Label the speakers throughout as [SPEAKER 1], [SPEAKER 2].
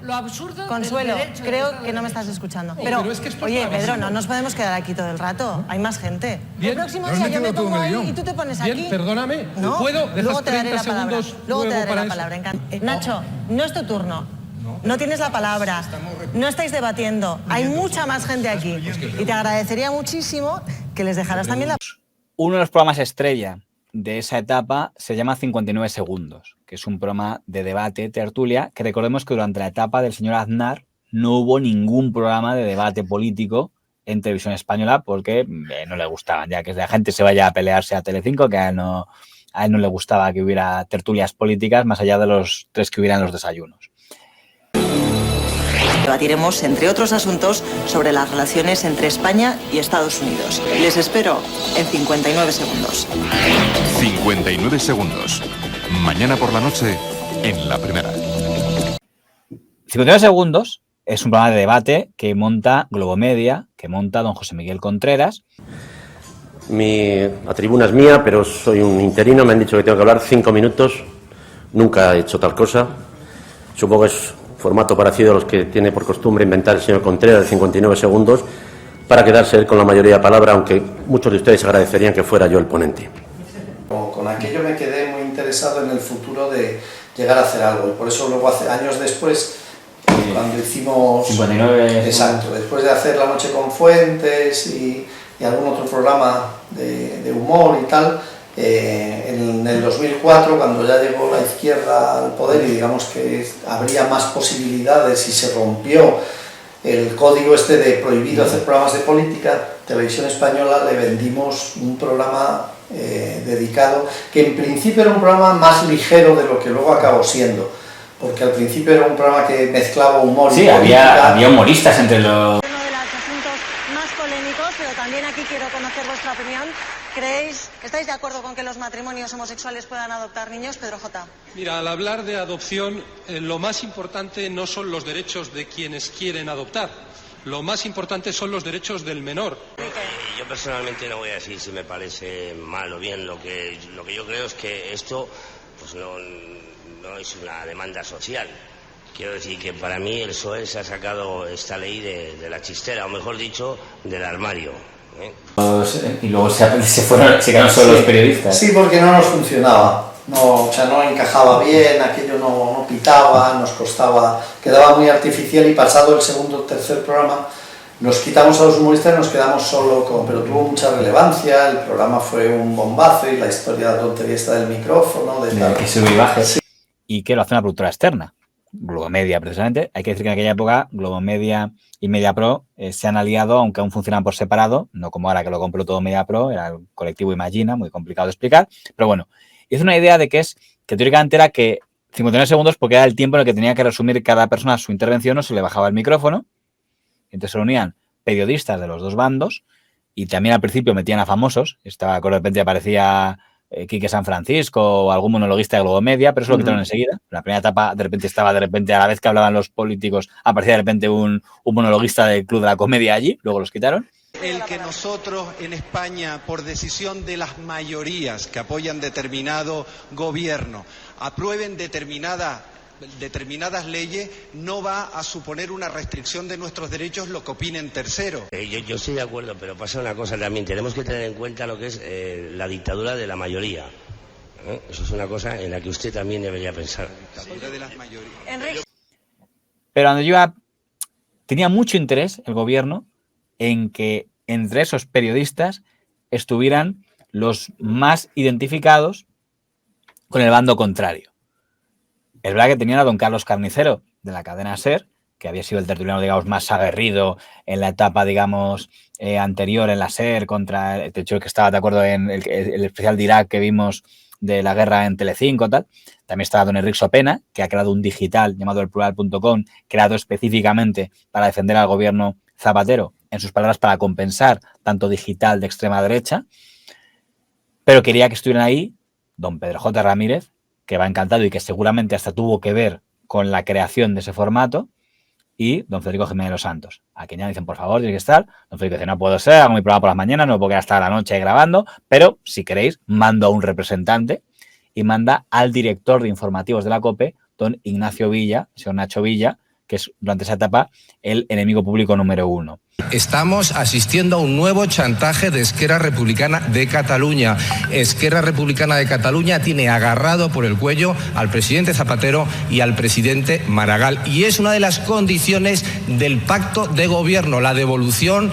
[SPEAKER 1] lo absurdo.
[SPEAKER 2] Consuelo, creo que no me estás escuchando. Pero es que oye, Pedro, no nos podemos quedar aquí todo el rato. Hay más gente.
[SPEAKER 3] Bien,
[SPEAKER 2] el próximo día yo me pongo ahí y tú te pones
[SPEAKER 3] bien,
[SPEAKER 2] aquí.
[SPEAKER 3] Perdóname.
[SPEAKER 2] ¿No?
[SPEAKER 3] ¿Puedo?
[SPEAKER 2] Luego te daré
[SPEAKER 3] 30
[SPEAKER 2] la palabra.
[SPEAKER 3] segundos
[SPEAKER 2] Luego te daré
[SPEAKER 3] para
[SPEAKER 2] la palabra. Nacho, no es tu turno. No tienes la palabra. No estáis debatiendo. Hay mucha más gente aquí. Y te agradecería muchísimo que les dejaras también la...
[SPEAKER 4] Uno de los programas estrella de esa etapa se llama 59 segundos, que es un programa de debate, tertulia, que recordemos que durante la etapa del señor Aznar no hubo ningún programa de debate político en televisión española porque no le gustaban, ya que la gente se vaya a pelearse a Telecinco, que a él no le gustaba que hubiera tertulias políticas más allá de los 3 que hubieran los desayunos.
[SPEAKER 2] Debatiremos, entre otros asuntos, sobre las relaciones entre España y Estados Unidos. Les espero en 59 segundos.
[SPEAKER 5] 59 segundos. Mañana por la noche en La Primera.
[SPEAKER 4] 59 segundos es un programa de debate que monta Globomedia, que monta don José Miguel Contreras.
[SPEAKER 6] La tribuna es mía, pero soy un interino. Me han dicho que tengo que hablar 5 minutos. Nunca he hecho tal cosa. Supongo que es formato parecido a los que tiene por costumbre inventar el señor Contreras, de 59 segundos, para quedarse él con la mayoría de palabra, aunque muchos de ustedes agradecerían que fuera yo el ponente.
[SPEAKER 7] Con aquello me quedé muy interesado en el futuro de llegar a hacer algo, y por eso luego, años después, cuando hicimos...
[SPEAKER 4] 59...
[SPEAKER 7] Exacto, después de hacer La Noche con Fuentes y algún otro programa de humor y tal, en el 2004, cuando ya llegó la izquierda al poder y digamos que habría más posibilidades y se rompió el código este de prohibido hacer programas de política, Televisión Española le vendimos un programa dedicado, que en principio era un programa más ligero de lo que luego acabó siendo, porque al principio era un programa que mezclaba humor y política.
[SPEAKER 4] Había humoristas entre los...
[SPEAKER 2] Uno de los asuntos más polémicos, pero también aquí quiero conocer vuestra opinión. ¿Estáis de acuerdo con que los matrimonios homosexuales puedan adoptar niños, Pedro J?
[SPEAKER 8] Mira, al hablar de adopción, lo más importante no son los derechos de quienes quieren adoptar. Lo más importante son los derechos del menor.
[SPEAKER 9] Yo personalmente no voy a decir si me parece mal o bien. Lo que yo creo es que esto pues no es una demanda social. Quiero decir que para mí el PSOE se ha sacado esta ley de la chistera, o mejor dicho, del armario.
[SPEAKER 4] Y luego se quedaron solo los periodistas.
[SPEAKER 7] Sí, porque no nos funcionaba, no encajaba bien, aquello no pitaba, nos costaba, quedaba muy artificial, y pasado el segundo o tercer programa nos quitamos a los humoristas y nos quedamos solo pero tuvo mucha relevancia, el programa fue un bombazo y la historia de la tontería está del micrófono,
[SPEAKER 4] que sube y baje. Sí. Y que lo hace una productora externa, Globomedia precisamente. Hay que decir que en aquella época Globomedia y Mediapro se han aliado, aunque aún funcionan por separado, no como ahora que lo compró todo Mediapro, era el colectivo Imagina, muy complicado de explicar, pero bueno, hizo una idea de que teóricamente era que 59 segundos porque era el tiempo en el que tenía que resumir cada persona su intervención, o se le bajaba el micrófono, entonces se reunían periodistas de los dos bandos y también al principio metían a famosos, de repente aparecía Quique San Francisco o algún monologuista de Globomedia, pero eso lo quitaron enseguida. La primera etapa de repente a la vez que hablaban los políticos, aparecía de repente un monologuista del Club de la Comedia allí, luego los quitaron.
[SPEAKER 10] El que nosotros en España, por decisión de las mayorías que apoyan determinado gobierno, aprueben determinadas leyes, no va a suponer una restricción de nuestros derechos lo que opinen terceros.
[SPEAKER 9] Yo estoy de acuerdo, pero pasa una cosa también. Tenemos que tener en cuenta lo que es la dictadura de la mayoría. Eso es una cosa en la que usted también debería pensar.
[SPEAKER 10] La dictadura de las mayorías.
[SPEAKER 4] Pero tenía mucho interés el gobierno en que entre esos periodistas estuvieran los más identificados con el bando contrario. Es verdad que tenían a don Carlos Carnicero, de la cadena SER, que había sido el tertuliano, digamos, más aguerrido en la etapa, digamos, anterior en la SER, de hecho, que estaba de acuerdo en el especial de Irak que vimos de la guerra en Telecinco, tal. También estaba don Enrique Sopena, que ha creado un digital llamado elplural.com, creado específicamente para defender al gobierno Zapatero, en sus palabras, para compensar tanto digital de extrema derecha, pero quería que estuvieran ahí don Pedro J. Ramírez, que va encantado y que seguramente hasta tuvo que ver con la creación de ese formato, y don Federico Jiménez Los Santos, a quien ya dicen, por favor, tiene que estar. Don Federico dice, no puedo ser, hago mi programa por las mañanas, no puedo quedar hasta la noche grabando, pero si queréis, mando a un representante, y manda al director de informativos de la COPE, don Ignacio Villa, señor Nacho Villa, que es durante esa etapa el enemigo público número 1.
[SPEAKER 1] Estamos asistiendo a un nuevo chantaje de Esquerra Republicana de Cataluña. Esquerra Republicana de Cataluña tiene agarrado por el cuello al presidente Zapatero y al presidente Maragall. Y es una de las condiciones del pacto de gobierno, la devolución,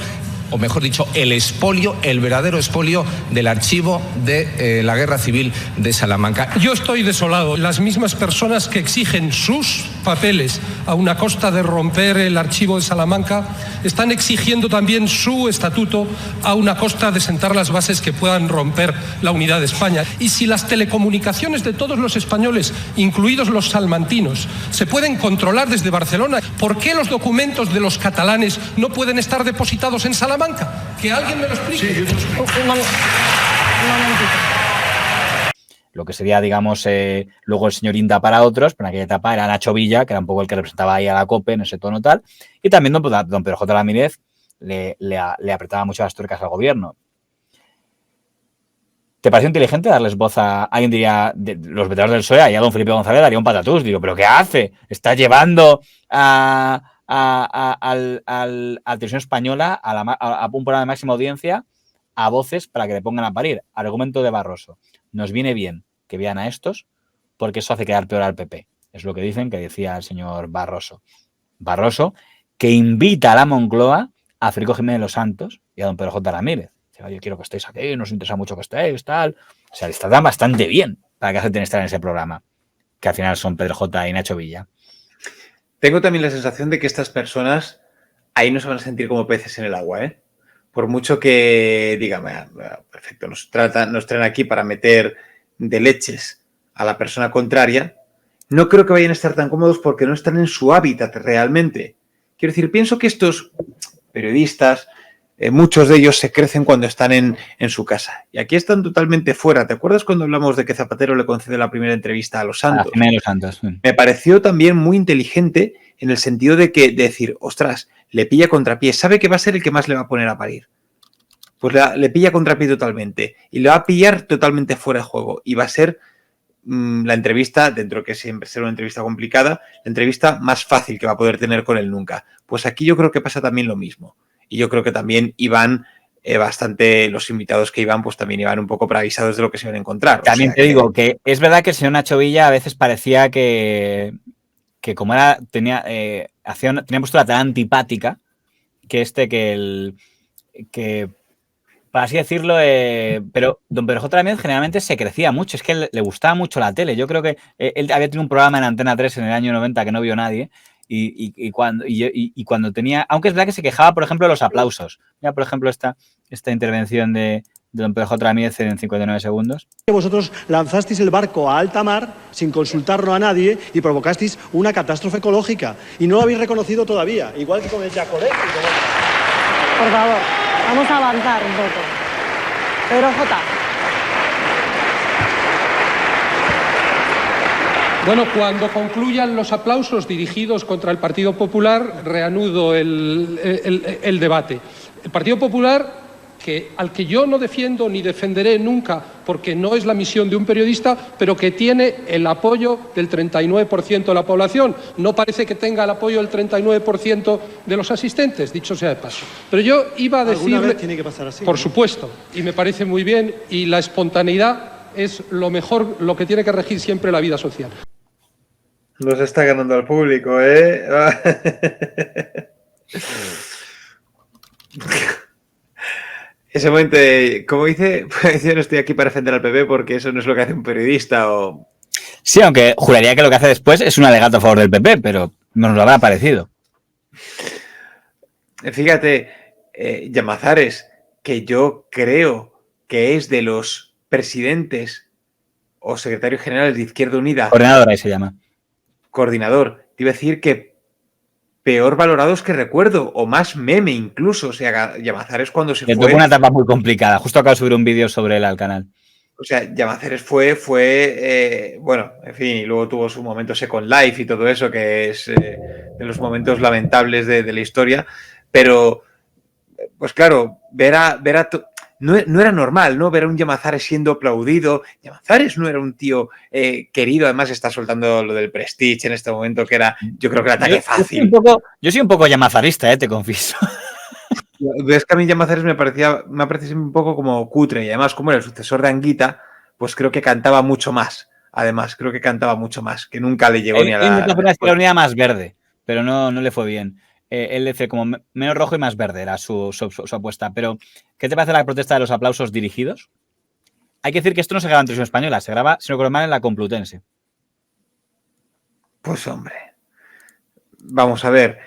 [SPEAKER 1] o mejor dicho, el expolio, el verdadero expolio del archivo de la Guerra Civil de Salamanca.
[SPEAKER 8] Yo estoy desolado. Las mismas personas que exigen sus papeles a una costa de romper el archivo de Salamanca están exigiendo también su estatuto a una costa de sentar las bases que puedan romper la unidad de España. Y si las telecomunicaciones de todos los españoles, incluidos los salmantinos, se pueden controlar desde Barcelona, ¿por qué los documentos de los catalanes no pueden estar depositados en Salamanca? Que alguien me lo explique.
[SPEAKER 2] Un momentito.
[SPEAKER 4] Lo que sería, digamos, luego el señor Inda para otros, pero en aquella etapa era Nacho Villa, que era un poco el que representaba ahí a la COPE en ese tono tal, y también don Pedro J. Ramírez le apretaba mucho las tuercas al gobierno. ¿Te pareció inteligente darles voz a alguien, diría, de los veteranos del PSOE, y a don Felipe González daría un patatús? Digo, ¿pero qué hace? Está llevando a la televisión española, a un programa de máxima audiencia, a voces para que le pongan a parir. Argumento de Barroso. Nos viene bien que vean a estos porque eso hace quedar peor al PP. Es lo que dicen, que decía el señor Barroso. Barroso, que invita a la Moncloa a Federico Jiménez Los Santos y a don Pedro J. Ramírez. Dice, oye, quiero que estéis aquí, nos interesa mucho que estéis, tal. O sea, les tratan bastante bien para que acepten estar en ese programa, que al final son Pedro J. y Nacho Villa.
[SPEAKER 3] Tengo también la sensación de que estas personas ahí no se van a sentir como peces en el agua, ¿eh? Por mucho que digan, perfecto, nos traen aquí para meter de leches a la persona contraria, no creo que vayan a estar tan cómodos porque no están en su hábitat realmente. Quiero decir, pienso que estos periodistas, muchos de ellos se crecen cuando están en su casa. Y aquí están totalmente fuera. ¿Te acuerdas cuando hablamos de que Zapatero le concede la primera entrevista a Los Santos?
[SPEAKER 4] A Jiménez Los Santos. Sí.
[SPEAKER 3] Me pareció también muy inteligente en el sentido de decir, ostras, le pilla contrapié, sabe que va a ser el que más le va a poner a parir. Pues le pilla contrapié totalmente y le va a pillar totalmente fuera de juego. Y va a ser la entrevista, dentro que siempre será una entrevista complicada, la entrevista más fácil que va a poder tener con él nunca. Pues aquí yo creo que pasa también lo mismo. Y yo creo que también iban bastante, los invitados que iban, pues también iban un poco preavisados de lo que se iban a encontrar.
[SPEAKER 4] También te digo que es verdad que el señor Nacho Villa a veces parecía que como era, tenía postura tan antipática que para así decirlo, pero don Pedro J. Ramírez generalmente se crecía mucho, es que le gustaba mucho la tele. Yo creo que él había tenido un programa en Antena 3 en el año 90 que no vio nadie. Y cuando tenía, aunque es verdad que se quejaba, por ejemplo, de los aplausos. Mira, por ejemplo, esta intervención de don Pedro J. Ramírez en 59 segundos.
[SPEAKER 11] Vosotros lanzasteis el barco a alta mar sin consultarlo a nadie y provocasteis una catástrofe ecológica. Y no lo habéis reconocido todavía, igual que con el Yacoré.
[SPEAKER 2] Por favor, vamos a avanzar un poco. Pedro J.
[SPEAKER 8] Bueno, cuando concluyan los aplausos dirigidos contra el Partido Popular, reanudo el debate. El Partido Popular, al que yo no defiendo ni defenderé nunca, porque no es la misión de un periodista, pero que tiene el apoyo del 39% de la población. No parece que tenga el apoyo del 39% de los asistentes, dicho sea de paso. Pero yo iba a decirle...
[SPEAKER 11] ¿Alguna vez tiene que pasar así?
[SPEAKER 8] Por supuesto, y me parece muy bien, y la espontaneidad es lo mejor, lo que tiene que regir siempre la vida social.
[SPEAKER 3] Nos está ganando al público, ¿eh? Ese momento de, como dice, pues yo no estoy aquí para defender al PP porque eso no es lo que hace un periodista o...
[SPEAKER 4] Sí, aunque juraría que lo que hace después es un alegato a favor del PP, pero nos lo habrá parecido.
[SPEAKER 3] Fíjate, Llamazares, que yo creo que es de los presidentes o secretarios generales de Izquierda Unida.
[SPEAKER 4] Coordinador, ahí se llama.
[SPEAKER 3] Coordinador. Te iba a decir que peor valorados que recuerdo, o más meme incluso. O sea, Llamazares cuando se fue...
[SPEAKER 4] Tuvo una etapa muy complicada. Justo acabo de subir un vídeo sobre él al canal.
[SPEAKER 3] O sea, Llamazares fue bueno, en fin, y luego tuvo su momento Second Life y todo eso, que es de los momentos lamentables de la historia. Pero, pues claro, ver a no era normal, ¿no? Ver a un Llamazares siendo aplaudido. Llamazares no era un tío querido, además está soltando lo del Prestige en este momento, que era, yo creo que el ataque fácil.
[SPEAKER 4] Yo soy un poco llamazarista, te confieso.
[SPEAKER 3] Es que a mí Llamazares me parecía un poco como cutre, y además como era el sucesor de Anguita, pues creo que cantaba mucho más. Además, creo que cantaba mucho más, que nunca le llegó ni a
[SPEAKER 4] la unidad más verde, pero no le fue bien. Él decía como menos rojo y más verde era su apuesta. Pero, ¿qué te parece la protesta de los aplausos dirigidos? Hay que decir que esto no se graba en Televisión Española, se graba, si no recuerdo mal, en la Complutense.
[SPEAKER 3] Pues hombre, vamos a ver.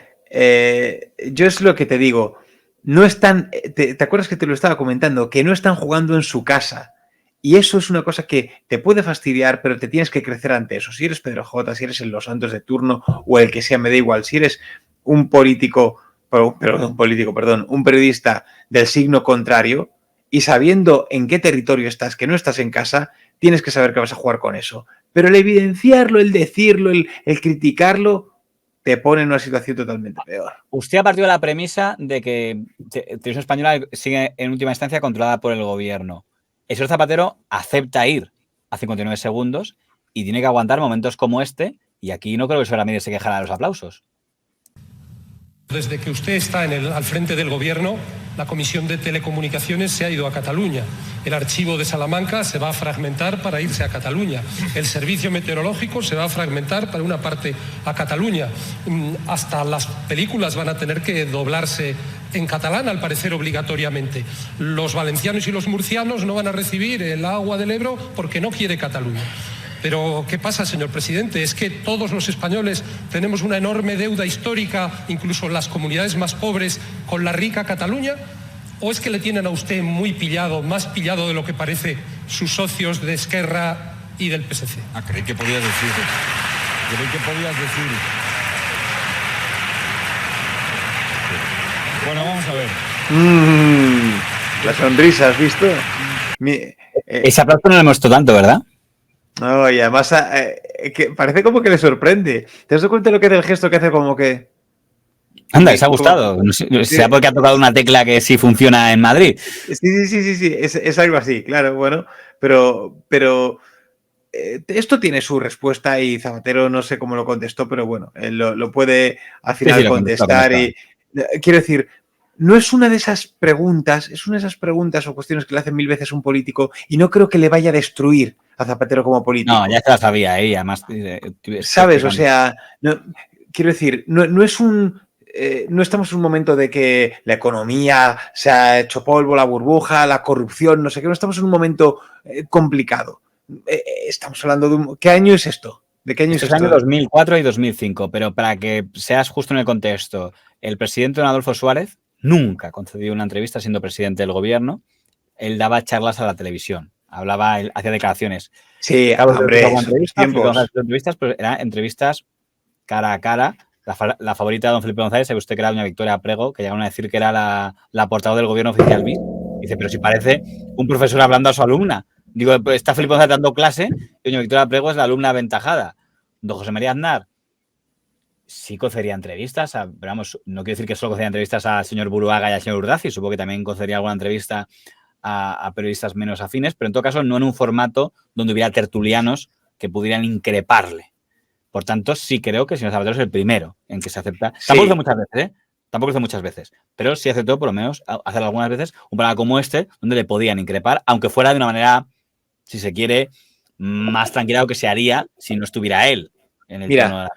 [SPEAKER 3] Yo es lo que te digo. No están, ¿te acuerdas que te lo estaba comentando? Que no están jugando en su casa. Y eso es una cosa que te puede fastidiar, pero te tienes que crecer ante eso. Si eres Pedro J, si eres el Los Santos de turno o el que sea, me da igual. Si eres un un periodista del signo contrario y sabiendo en qué territorio estás, que no estás en casa, tienes que saber que vas a jugar con eso. Pero el evidenciarlo, el decirlo, el criticarlo, te pone en una situación totalmente peor.
[SPEAKER 4] Usted ha partido de la premisa de que Televisión Española sigue en última instancia controlada por el gobierno. El señor Zapatero acepta ir a 59 segundos y tiene que aguantar momentos como este, y aquí no creo que el señor Ramírez se quejara de los aplausos.
[SPEAKER 8] Desde que usted está al frente del gobierno, la Comisión de Telecomunicaciones se ha ido a Cataluña. El archivo de Salamanca se va a fragmentar para irse a Cataluña. El servicio meteorológico se va a fragmentar para una parte a Cataluña. Hasta las películas van a tener que doblarse en catalán, al parecer obligatoriamente. Los valencianos y los murcianos no van a recibir el agua del Ebro porque no quiere Cataluña. Pero, ¿qué pasa, señor presidente? ¿Es que todos los españoles tenemos una enorme deuda histórica, incluso las comunidades más pobres, con la rica Cataluña? ¿O es que le tienen a usted muy pillado, más pillado de lo que parece sus socios de Esquerra y del PSC?
[SPEAKER 12] Creí que podías decir. Bueno, vamos a ver.
[SPEAKER 3] La sonrisa, ¿has visto?
[SPEAKER 4] Ese aplauso no lo hemos visto tanto, ¿verdad?
[SPEAKER 3] No, y además que parece como que le sorprende. ¿Te has dado cuenta de lo que es el gesto que hace como que...
[SPEAKER 4] Anda, ¿les ha gustado? No sé, ¿será porque ha tocado una tecla que sí funciona en Madrid?
[SPEAKER 3] Sí. Es algo así, claro, bueno. Pero esto tiene su respuesta y Zapatero no sé cómo lo contestó, pero bueno, él lo puede al final contestar. Y quiero decir, no es una de esas preguntas, o cuestiones que le hacen mil veces un político y no creo que le vaya a destruir a Zapatero como político.
[SPEAKER 4] No, ya se la sabía, además.
[SPEAKER 3] ¿Sabes? O sea, quiero decir, no es un... no estamos en un momento de que la economía se ha hecho polvo, la burbuja, la corrupción, no sé qué. No estamos en un momento complicado. Estamos hablando de ¿qué año es esto? ¿De qué año es esto?
[SPEAKER 4] Año 2004 y 2005, pero para que seas justo en el contexto, el presidente don Adolfo Suárez nunca concedió una entrevista siendo presidente del gobierno. Él daba charlas a la televisión, hacía declaraciones.
[SPEAKER 3] Sí, hombre,
[SPEAKER 4] entrevistas, pero eran entrevistas cara a cara. La favorita de don Felipe González, sabe usted que era doña Victoria Prego, que llegaron a decir que era la portavoz del gobierno oficial BIS. Dice, pero si parece un profesor hablando a su alumna. Digo, pues está Felipe González dando clase y doña Victoria Prego es la alumna aventajada. Don José María Aznar sí concedería entrevistas, pero vamos, no quiero decir que solo concedería entrevistas al señor Buruaga y al señor Urdaci, supongo que también concedería alguna entrevista a periodistas menos afines, pero en todo caso no en un formato donde hubiera tertulianos que pudieran increparle. Por tanto, sí creo que el señor Zapatero es el primero en que se acepta. Sí. Tampoco lo hizo muchas veces, pero sí aceptó por lo menos hacer algunas veces un programa como este donde le podían increpar, aunque fuera de una manera, si se quiere, más tranquila de lo que se haría si no estuviera él en el tono de la...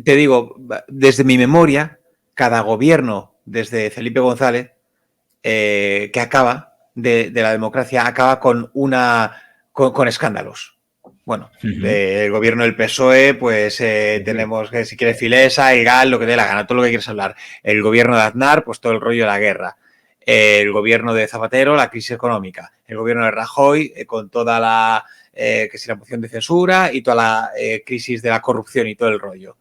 [SPEAKER 3] Te digo, desde mi memoria, cada gobierno, desde Felipe González, que acaba de la democracia, acaba con escándalos. Bueno, del gobierno del PSOE, pues tenemos que, si quiere, Filesa, Igal, lo que dé la gana, todo lo que quieras hablar. El gobierno de Aznar, pues todo el rollo de la guerra. El gobierno de Zapatero, la crisis económica. El gobierno de Rajoy, con toda la moción de censura y toda la crisis de la corrupción y todo el rollo.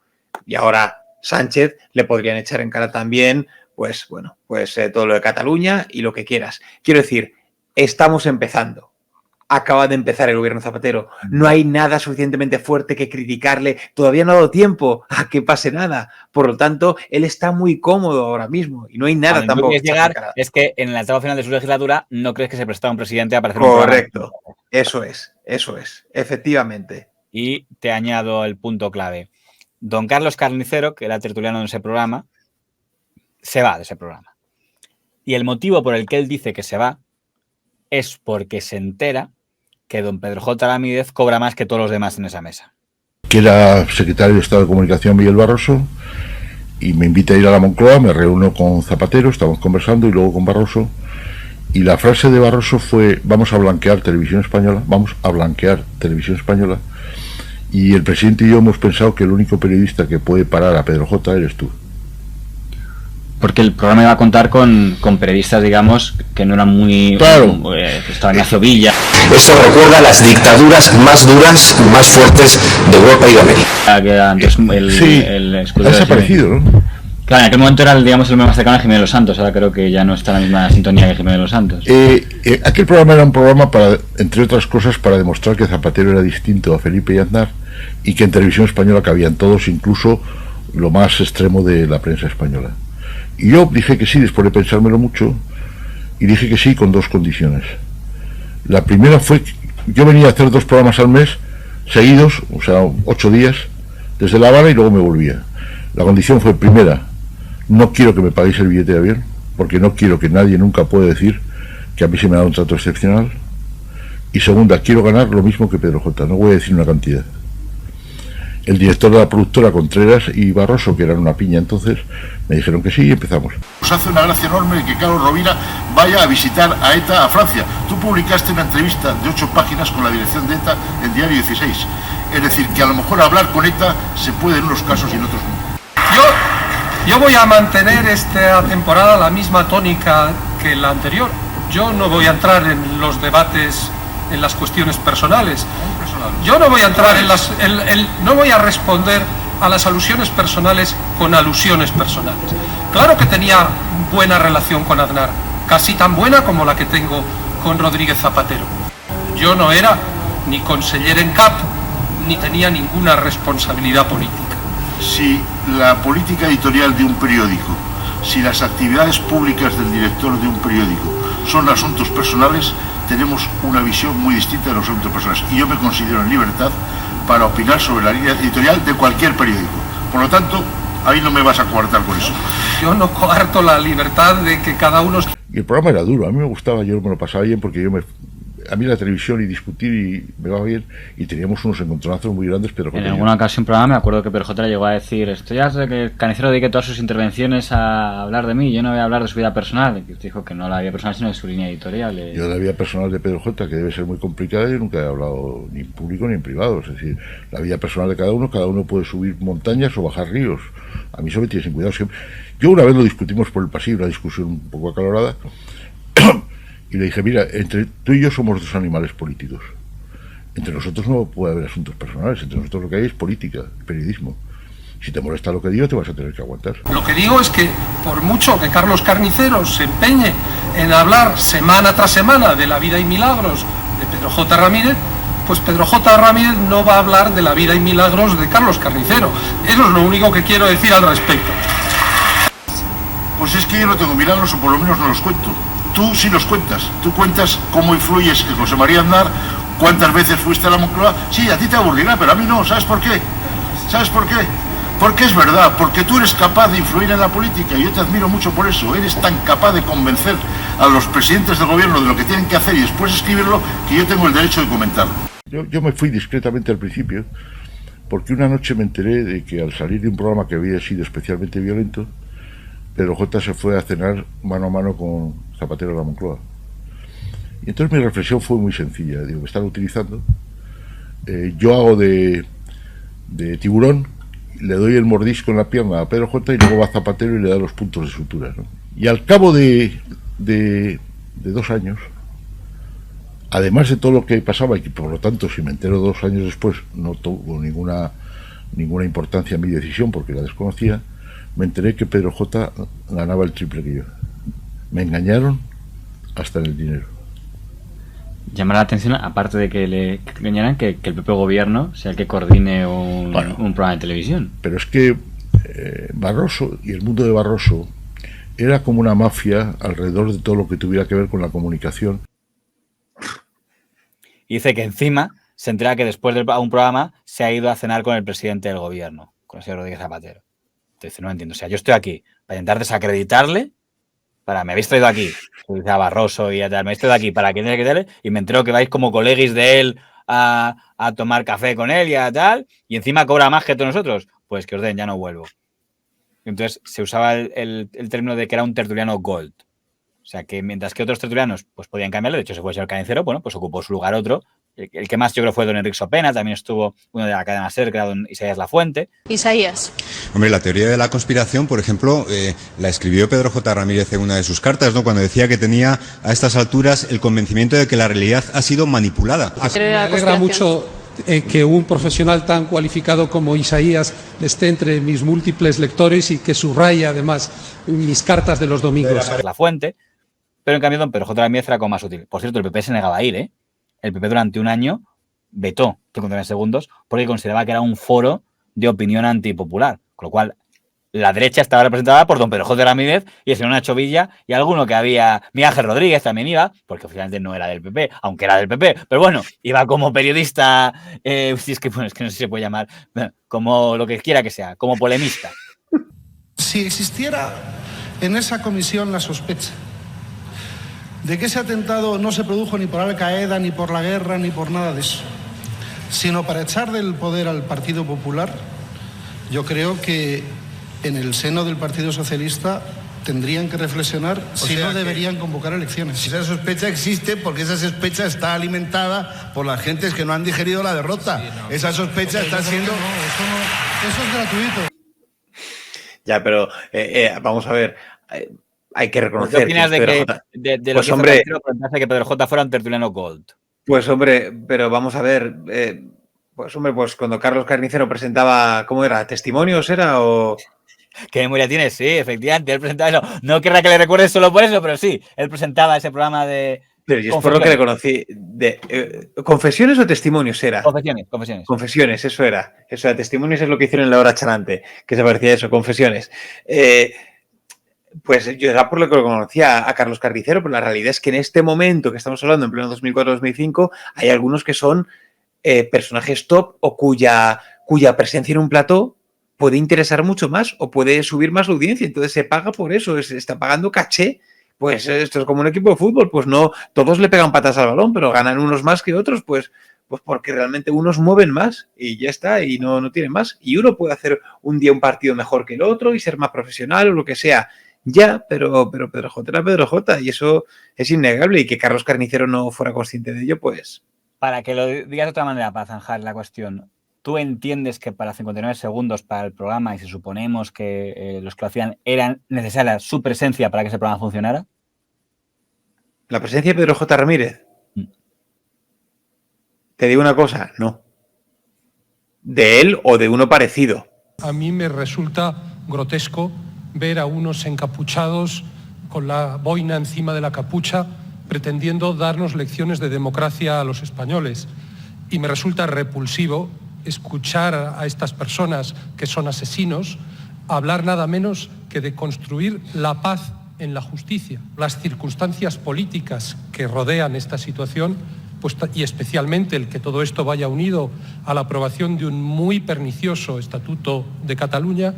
[SPEAKER 3] Y ahora Sánchez le podrían echar en cara también, pues bueno, pues todo lo de Cataluña y lo que quieras. Quiero decir, estamos empezando. acaba de empezar el gobierno Zapatero. No hay nada suficientemente fuerte que criticarle. Todavía no ha dado tiempo a que pase nada. Por lo tanto, él está muy cómodo ahora mismo y no hay nada tampoco.
[SPEAKER 4] Lo que llegar es que en la etapa final de su legislatura no crees que se prestaba un presidente a aparecer
[SPEAKER 3] Correcto. Eso es. Efectivamente.
[SPEAKER 4] Y te añado el punto clave. Don Carlos Carnicero, que era tertuliano en ese programa, se va de ese programa. Y el motivo por el que él dice que se va es porque se entera que don Pedro J. Ramírez cobra más que todos los demás en esa mesa.
[SPEAKER 12] Que era secretario de Estado de Comunicación Miguel Barroso y me invita a ir a la Moncloa, me reúno con Zapatero, estamos conversando y luego con Barroso y la frase de Barroso fue: vamos a blanquear Televisión Española, y el presidente y yo hemos pensado que el único periodista que puede parar a Pedro J. eres tú.
[SPEAKER 4] Porque el programa iba a contar con periodistas, digamos, que no eran muy...
[SPEAKER 12] Claro.
[SPEAKER 4] Estaba Ignacio Villa.
[SPEAKER 13] Esto recuerda las dictaduras más duras, más fuertes de Europa y de América.
[SPEAKER 12] Que antes ha desaparecido, ¿no?
[SPEAKER 4] Claro, en aquel momento era, digamos, el más cercano a Jiménez de los Santos. Ahora creo que ya no está en la misma sintonía que Jiménez de los Santos.
[SPEAKER 12] Aquel programa era un programa para, entre otras cosas, para demostrar que Zapatero era distinto a Felipe y Aznar y que en Televisión Española cabían todos, incluso lo más extremo de la prensa española. Y yo dije que sí, después de pensármelo mucho, y dije que sí con dos condiciones. La primera fue que yo venía a hacer 2 programas al mes seguidos, o sea, 8 días, desde La Habana, y luego me volvía. La condición fue: primera, no quiero que me paguéis el billete de avión, porque no quiero que nadie nunca pueda decir que a mí se me ha dado un trato excepcional. Y segunda, quiero ganar lo mismo que Pedro J. No voy a decir una cantidad. El director de la productora, Contreras, y Barroso, que eran una piña entonces, me dijeron que sí y empezamos.
[SPEAKER 14] Nos hace una gracia enorme que Carlos Rovira vaya a visitar a ETA a Francia. Tú publicaste una entrevista de 8 páginas con la dirección de ETA en Diario 16. Es decir, que a lo mejor hablar con ETA se puede en unos casos y en otros no.
[SPEAKER 8] Yo voy a mantener esta temporada la misma tónica que la anterior. Yo no voy a entrar en los debates, en las cuestiones personales. Yo no voy a entrar no voy a responder a las alusiones personales con alusiones personales. Claro que tenía buena relación con Aznar, casi tan buena como la que tengo con Rodríguez Zapatero. Yo no era ni conseller en CAP, ni tenía ninguna responsabilidad política.
[SPEAKER 14] Si la política editorial de un periódico, si las actividades públicas del director de un periódico son asuntos personales, tenemos una visión muy distinta de los asuntos personales. Y yo me considero en libertad para opinar sobre la línea editorial de cualquier periódico. Por lo tanto, ahí no me vas a coartar con eso.
[SPEAKER 8] Yo no coarto la libertad de que cada uno...
[SPEAKER 12] Y el programa era duro, a mí me gustaba, yo me lo pasaba bien porque a mí la televisión y discutir y me va bien, y teníamos unos encontronazos muy grandes, pero...
[SPEAKER 4] En alguna ocasión programa me acuerdo que Pedro J. llegó a decir: estoy hasta que Carnicero dedique todas sus intervenciones a hablar de mí, yo no voy a hablar de su vida personal. Y dijo que no la vida personal, sino de su línea editorial.
[SPEAKER 12] Yo de la vida personal de Pedro J., que debe ser muy complicada, yo nunca he hablado ni en público ni en privado. Es decir, la vida personal de cada uno puede subir montañas o bajar ríos. A mí eso me tiene sin cuidado siempre. Yo una vez lo discutimos por el pasillo, una discusión un poco acalorada, y le dije: mira, entre tú y yo somos 2 animales políticos. Entre nosotros no puede haber asuntos personales, entre nosotros lo que hay es política, periodismo. Si te molesta lo que digo, te vas a tener que aguantar.
[SPEAKER 8] Lo que digo es que, por mucho que Carlos Carnicero se empeñe en hablar semana tras semana de la vida y milagros de Pedro J. Ramírez, pues Pedro J. Ramírez no va a hablar de la vida y milagros de Carlos Carnicero. Eso es lo único que quiero decir al respecto.
[SPEAKER 14] Pues es que yo no tengo milagros, o por lo menos no los cuento. Tú sí los cuentas. Tú cuentas cómo influyes en José María Aznar, cuántas veces fuiste a la Moncloa. Sí, a ti te aburrirá, pero a mí no. ¿Sabes por qué? ¿Sabes por qué? Porque es verdad, porque tú eres capaz de influir en la política y yo te admiro mucho por eso. Eres tan capaz de convencer a los presidentes del gobierno de lo que tienen que hacer y después escribirlo, que yo tengo el derecho de comentarlo.
[SPEAKER 12] Yo me fui discretamente al principio, porque una noche me enteré de que al salir de un programa que había sido especialmente violento, Pedro J. se fue a cenar mano a mano con Zapatero de la Moncloa. Y entonces mi reflexión fue muy sencilla. Digo, me están utilizando. Yo hago de tiburón, le doy el mordisco en la pierna a Pedro J. y luego va Zapatero y le da los puntos de sutura, ¿no? Y al cabo de 2 años, además de todo lo que pasaba, y que por lo tanto, si me entero 2 años después, no tuvo ninguna importancia en mi decisión porque la desconocía, me enteré que Pedro J. ganaba el triple que yo. Me engañaron hasta en el dinero.
[SPEAKER 4] llama la atención, aparte de que le señalan que el propio gobierno sea el que coordine un programa de televisión.
[SPEAKER 12] Pero es que Barroso y el mundo de Barroso era como una mafia alrededor de todo lo que tuviera que ver con la comunicación.
[SPEAKER 4] Y dice que encima se entera que después de un programa se ha ido a cenar con el presidente del gobierno, con el señor Rodríguez Zapatero. Entonces no entiendo. O sea, yo estoy aquí para intentar desacreditarle, me habéis traído aquí, dice a Barroso y a tal, me habéis traído aquí para que tiene que darle, y me entero que vais como coleguis de él a tomar café con él y a tal, y encima cobra más que todos nosotros. Pues que os den, ya no vuelvo. Entonces se usaba el término de que era un tertuliano gold. O sea, que mientras que otros tertulianos pues podían cambiarlo, de hecho se fue el señor Canicero, bueno, pues ocupó su lugar otro. El que más yo creo fue don Enrique Sopena, también estuvo uno de la cadena SER, que era don Isaías Lafuente.
[SPEAKER 15] Isaías.
[SPEAKER 16] Hombre, la teoría de la conspiración, por ejemplo, la escribió Pedro J. Ramírez en una de sus cartas, ¿no? Cuando decía que tenía a estas alturas el convencimiento de que la realidad ha sido manipulada.
[SPEAKER 8] Me alegra mucho que un profesional tan cualificado como Isaías esté entre mis múltiples lectores y que subraya además mis cartas de los domingos.
[SPEAKER 4] Lafuente, pero en cambio don Pedro J. Ramírez era como más útil. Por cierto, el PP se negaba a ir, ¿eh? El PP durante un año vetó 59 segundos porque consideraba que era un foro de opinión antipopular, con lo cual la derecha estaba representada por don Pedro J. Ramírez y el señor Nacho Villa y alguno que había, Miguel Ángel Rodríguez también iba, porque oficialmente no era del PP, aunque era del PP, pero bueno, iba como periodista, es que no sé si se puede llamar, como lo que quiera que sea, como polemista.
[SPEAKER 17] Si existiera en esa comisión la sospecha de que ese atentado no se produjo ni por Al Qaeda, ni por la guerra, ni por nada de eso, sino para echar del poder al Partido Popular, yo creo que en el seno del Partido Socialista tendrían que reflexionar si no deberían convocar elecciones.
[SPEAKER 18] Esa sospecha existe porque esa sospecha está alimentada por las gentes que no han digerido la derrota. Sí, no. Esa sospecha está siendo...
[SPEAKER 17] Eso es gratuito.
[SPEAKER 3] Ya, pero vamos a ver... hay que reconocer...
[SPEAKER 4] ¿Qué opinas de que de lo
[SPEAKER 3] pues,
[SPEAKER 4] que
[SPEAKER 3] hombre,
[SPEAKER 4] plantearse que Pedro J. fuera un tertuliano gold?
[SPEAKER 3] Pues hombre, pero vamos a ver... pues cuando Carlos Carnicero presentaba... ¿Cómo era? ¿Testimonios era o...?
[SPEAKER 4] ¿Qué memoria tienes? Sí, efectivamente, él presentaba eso. No querrá que le recuerdes solo por eso, pero sí, él presentaba ese programa de...
[SPEAKER 3] Pero yo es por lo que le conocí. ¿Confesiones o testimonios era?
[SPEAKER 4] Confesiones.
[SPEAKER 3] Confesiones, eso era. Testimonios es lo que hicieron en La Hora Chanante, que se parecía a eso, confesiones. Pues yo era por lo que lo conocía a Carlos Carnicero, pero la realidad es que en este momento que estamos hablando, en pleno 2004-2005, hay algunos que son personajes top o cuya presencia en un plató puede interesar mucho más o puede subir más la audiencia. Entonces se paga por eso, se está pagando caché. Pues esto es como un equipo de fútbol, pues no, todos le pegan patas al balón, pero ganan unos más que otros, pues porque realmente unos mueven más y ya está, y no tienen más. Y uno puede hacer un día un partido mejor que el otro y ser más profesional o lo que sea. Ya, pero Pedro J era Pedro J y eso es innegable, y que Carlos Carnicero no fuera consciente de ello, pues...
[SPEAKER 4] Para que lo digas de otra manera, para zanjar la cuestión, ¿tú entiendes que para 59 segundos para el programa, y si suponemos que los que lo hacían eran necesaria su presencia para que ese programa funcionara?
[SPEAKER 3] ¿La presencia de Pedro J. Ramírez? Te digo una cosa, no. De él o de uno parecido.
[SPEAKER 8] A mí me resulta grotesco ver a unos encapuchados con la boina encima de la capucha pretendiendo darnos lecciones de democracia a los españoles. Y me resulta repulsivo escuchar a estas personas que son asesinos hablar nada menos que de construir la paz en la justicia. Las circunstancias políticas que rodean esta situación, pues, y especialmente el que todo esto vaya unido a la aprobación de un muy pernicioso Estatuto de Cataluña,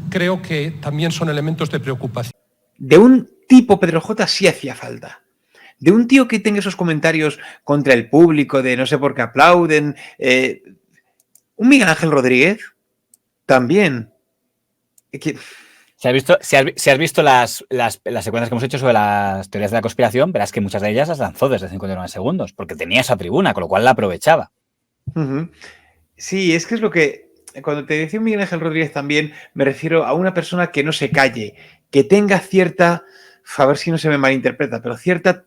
[SPEAKER 8] creo que también son elementos de preocupación.
[SPEAKER 3] De un tipo Pedro J sí hacía falta. De un tío que tenga esos comentarios contra el público, de no sé por qué aplauden. Un Miguel Ángel Rodríguez también.
[SPEAKER 4] Si has visto las secuencias que hemos hecho sobre las teorías de la conspiración, verás que muchas de ellas las lanzó desde 59 segundos, porque tenía esa tribuna, con lo cual la aprovechaba.
[SPEAKER 3] Uh-huh. Sí, es que es lo que... Cuando te decía Miguel Ángel Rodríguez también, me refiero a una persona que no se calle, que tenga cierta... A ver si no se me malinterpreta, pero cierta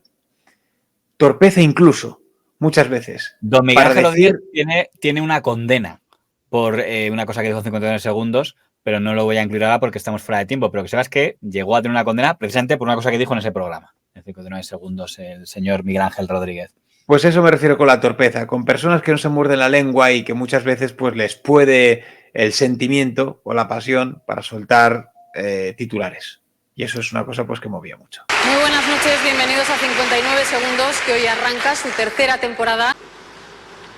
[SPEAKER 3] torpeza incluso, muchas veces.
[SPEAKER 4] Don Miguel Ángel Rodríguez tiene una condena por una cosa que dijo en 59 segundos, pero no lo voy a incluir ahora porque estamos fuera de tiempo, pero que sepas que llegó a tener una condena precisamente por una cosa que dijo en ese programa. En 59 segundos el señor Miguel Ángel Rodríguez.
[SPEAKER 3] Pues eso me refiero con la torpeza, con personas que no se muerden la lengua y que muchas veces pues les puede el sentimiento o la pasión para soltar titulares. Y eso es una cosa pues que movía mucho.
[SPEAKER 15] Muy buenas noches, bienvenidos a 59 segundos, que hoy arranca su tercera temporada.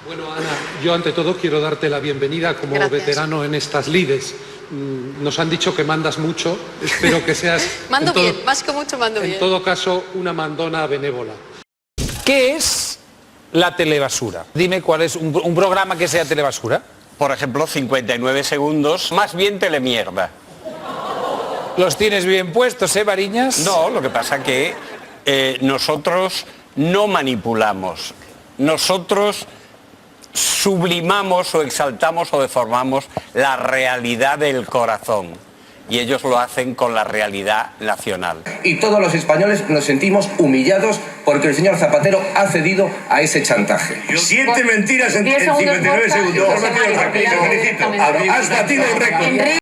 [SPEAKER 8] Bueno, Ana, yo ante todo quiero darte la bienvenida como veterano en estas lides. Nos han dicho que mandas mucho, espero que seas...
[SPEAKER 15] Mando bien, más que mucho mando bien.
[SPEAKER 8] En todo caso, una mandona benévola.
[SPEAKER 19] ¿Qué es la telebasura? Dime cuál es un programa que sea telebasura.
[SPEAKER 20] Por ejemplo, 59 segundos, más bien telemierda.
[SPEAKER 19] ¿Los tienes bien puestos, Bariñas?
[SPEAKER 20] No, lo que pasa que nosotros no manipulamos. Nosotros sublimamos o exaltamos o deformamos la realidad del corazón. Y ellos lo hacen con la realidad nacional.
[SPEAKER 1] Y todos los españoles nos sentimos humillados porque el señor Zapatero ha cedido a ese chantaje.
[SPEAKER 21] 7 mentiras en 59 segundos. Has batido el récord.